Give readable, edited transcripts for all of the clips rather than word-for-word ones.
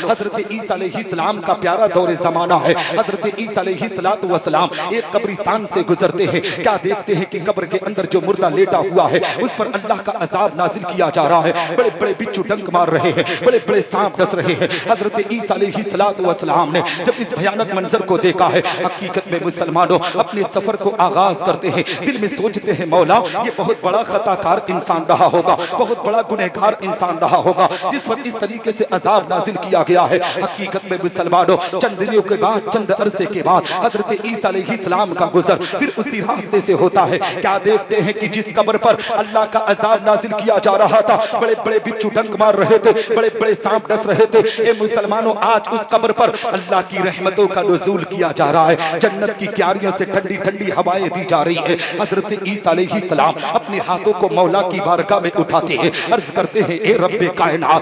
हजरत ईसा अलैहिस्सलाम का प्यारा दौर ज़माना है। हजरत ईसा अलैहिस्सलाम एक कब्रिस्तान से गुजरते हैं, क्या देखते हैं कि कब्र के अंदर जो मुर्दा लेटा हुआ है उस पर अल्लाह का अजाब नाजिल किया जा रहा है। बड़े बड़े बिच्छू डंक मार रहे हैं, बड़े बड़े सांप डस रहे हैं। हजरत ईसा अलैहिस्सलाम ने जब इस भयानक मंजर को देखा है, हकीकत में मुसलमानों अपने सफर को आगाज करते हैं, दिल में सोचते हैं मौला ये बहुत बड़ा खताकार इंसान रहा होगा, बहुत बड़ा गुनहगार इंसान रहा होगा जिस पर इस तरीके से अजाब नाजिल किया गया है। हकीकत में मुसलमानों चंद दिनों के बाद, चंद अरसे के बाद हजरत ईसा अलैहिस्सलाम का गुजर फिर उसी रास्ते से होता है। क्या देखते हैं कि जिस कब्र पर अल्लाह का अजाब नाजिल किया जा रहा था, बड़े बड़े बिच्छू डंक मार रहे थे, बड़े बड़े सांप डस रहे थे, ए मुसलमानों आज उस कब्र पर अल्लाह की रहमतों का नुज़ूल किया जा रहा है। जन्नत की क्यारियों से ठंडी ठंडी हवाएं दी जा रही है। हजरत ईसा अलैहिस्सलाम अपने हाथों को मौला की बारगाह में उठाते हैं, अर्ज करते हैं ए रब्बे कायनात,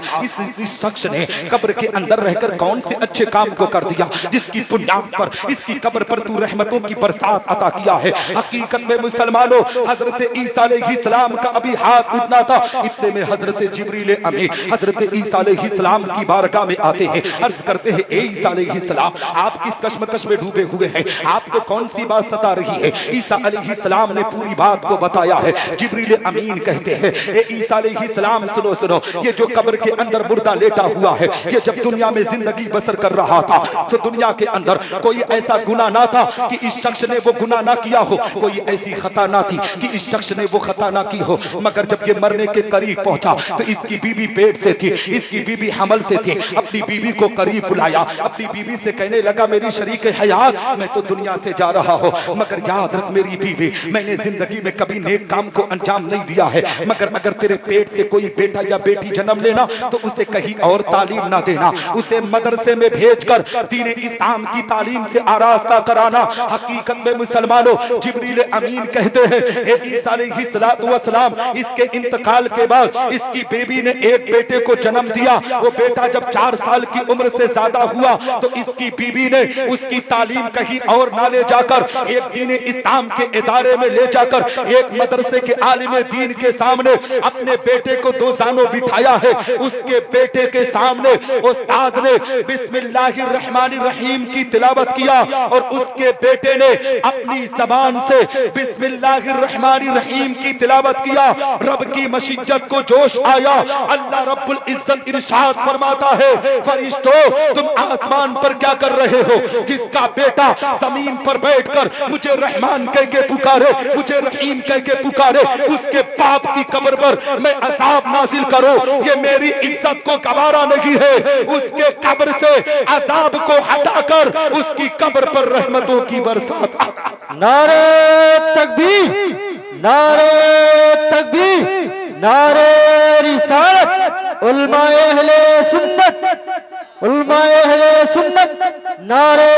इस शख्स ने कब्र के अंदर रहकर कौन से अच्छे काम को कर दिया जिसकी बुनियाद पर इसकी कब्र पर तू रहमतों की बरसात अता किया है। हकीकत में मुसलमानों हजरत ईसा अलैहिस्सलाम का अभी हाथ उठना था, इतने में हजरत जिब्रील अमीन हजरत ईसा अलैहिस्सलाम की बारगाह में आते हैं, अर्ज करते हैं ए ईसा अलैहिस्सलाम आप किस कश्मकश में डूबे हुए हैं, आपको कौन सी बात सता रही है। ईसा अलैहिस्सलाम ने पूरी बात को बताया है। जिब्रील अमीन कहते हैं ए ईसा अलैहिस्सलाम सुनो सुनो, ये जो कब्र के अंदर मुर्दा लेटा हुआ है ये जब दुनिया में जिंदगी बसर कर रहा था तो दुनिया के अंदर कोई ऐसा गुनाह ना था कि इस शख्स ने वो गुनाह ना किया हो, कोई ऐसी खता ना थी कि इस शख्स ने वो खता ना की हो। मगर जब ये मरने के करीब पहुंचा तो इसकी बीवी पेट से थी, इसकी बीवी हमल से थी। अपनी बीवी को करीब बुलाया, अपनी बीवी से कहने लगा मेरी शरीक हयात मैं तो दुनिया से जा रहा हूँ, मगर याद रख मेरी बीवी मैंने जिंदगी में कभी नेक काम को अंजाम नहीं दिया है, मगर अगर तेरे पेट से कोई बेटा या बेटी जन्म लेना तो उसे कहीं और तालीम ना देना, उसे मदरसे में भेजकर दीन इस्लाम की तालीम से आरास्ता कराना। हकीकत में मुसलमानों जिब्रील अमीन कहते हैं ए ईसा अलैहिस्सलाम इसके इंतकाल के बाद इसकी बेबी ने एक बेटे को जन्म दिया। वो बेटा जब 4 साल की उम्र से ज्यादा हुआ तो इसकी बीबी ने उसकी तालीम कहीं और ना ले जाकर एक दीन इस्लाम के इदारे में ले जाकर एक मदरसे के आलिम दीन के सामने अपने बेटे को 2 जानों बिठाया है। उसके बेटे के सामने उस्ताद ने बिस्मिल्लाहिर्रहमानिर्रहीम की तिलावत किया और उसके बेटे ने अपनी ज़बान से बिस्मिल्लाहिर्रहमानिर्रहीम की तिलावत किया। रब की मशीयत को जोश आया। अल्लाह रब्बुल इज्जत इरशाद फरमाता है फरिश्तों तुम आसमान पर क्या कर रहे हो, जिसका बेटा जमीन पर बैठकर मुझे रहमान कह के पुकारे, मुझे रहीम कह के पुकारे, उसके बाप की कब्र पर मैं अजाब नाजिल करूं, ये मेरी इज्जत को गवारा नहीं है। उसके कब्र से अजाब को हटाकर उसकी कब्र पर रहमतों की बरसात। नारे तकबीर, नारे तकबीर, नारे रिसालत, उलमाए अहले सुन्नत, उलमाए अहले सुन्नत, नारे